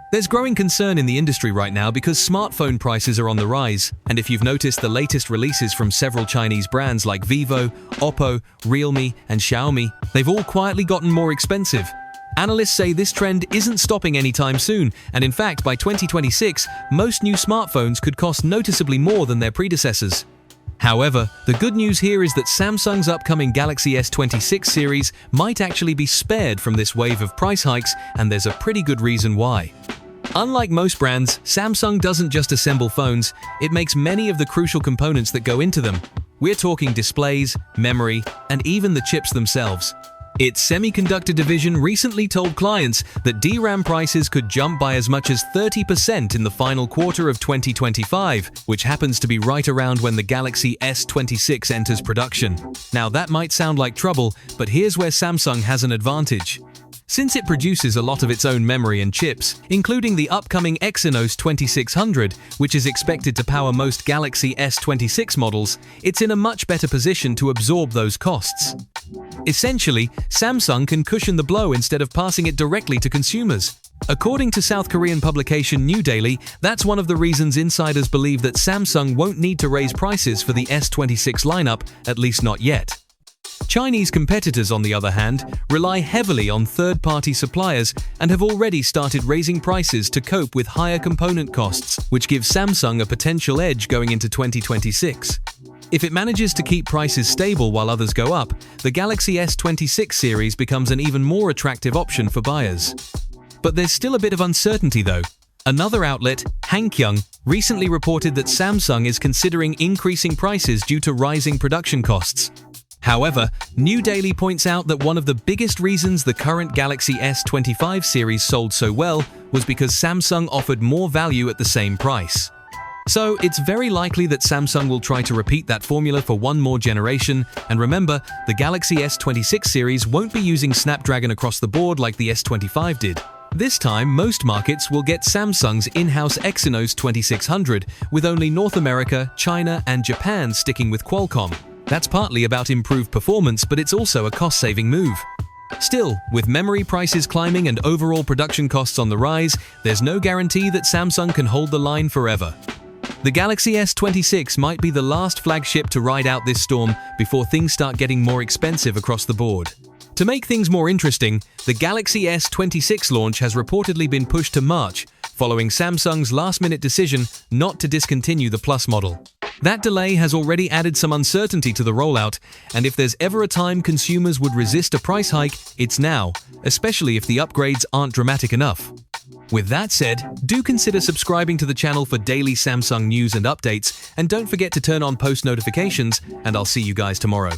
There's growing concern in the industry right now because smartphone prices are on the rise, and if you've noticed the latest releases from several Chinese brands like Vivo, OPPO, Realme, and Xiaomi, they've all quietly gotten more expensive. Analysts say this trend isn't stopping anytime soon, and in fact, by 2026, most new smartphones could cost noticeably more than their predecessors. However, the good news here is that Samsung's upcoming Galaxy S26 series might actually be spared from this wave of price hikes, and there's a pretty good reason why. Unlike most brands, Samsung doesn't just assemble phones, it makes many of the crucial components that go into them. We're talking displays, memory, and even the chips themselves. Its semiconductor division recently told clients that DRAM prices could jump by as much as 30% in the final quarter of 2025, which happens to be right around when the Galaxy S26 enters production. Now that might sound like trouble, but here's where Samsung has an advantage. Since it produces a lot of its own memory and chips, including the upcoming Exynos 2600, which is expected to power most Galaxy S26 models, it's in a much better position to absorb those costs. Essentially, Samsung can cushion the blow instead of passing it directly to consumers. According to South Korean publication New Daily, that's one of the reasons insiders believe that Samsung won't need to raise prices for the S26 lineup, at least not yet. Chinese competitors, on the other hand, rely heavily on third-party suppliers and have already started raising prices to cope with higher component costs, which gives Samsung a potential edge going into 2026. If it manages to keep prices stable while others go up, the Galaxy S26 series becomes an even more attractive option for buyers. But there's still a bit of uncertainty though. Another outlet, Hangkyung, recently reported that Samsung is considering increasing prices due to rising production costs. However, New Daily points out that one of the biggest reasons the current Galaxy S25 series sold so well was because Samsung offered more value at the same price. So it's very likely that Samsung will try to repeat that formula for one more generation, and remember, the Galaxy S26 series won't be using Snapdragon across the board like the S25 did. This time, most markets will get Samsung's in-house Exynos 2600, with only North America, China, and Japan sticking with Qualcomm. That's partly about improved performance, but it's also a cost-saving move. Still, with memory prices climbing and overall production costs on the rise, there's no guarantee that Samsung can hold the line forever. The Galaxy S26 might be the last flagship to ride out this storm before things start getting more expensive across the board. To make things more interesting, the Galaxy S26 launch has reportedly been pushed to March, following Samsung's last-minute decision not to discontinue the Plus model. That delay has already added some uncertainty to the rollout, and if there's ever a time consumers would resist a price hike, it's now, especially if the upgrades aren't dramatic enough. With that said, do consider subscribing to the channel for daily Samsung news and updates, and don't forget to turn on post notifications, and I'll see you guys tomorrow.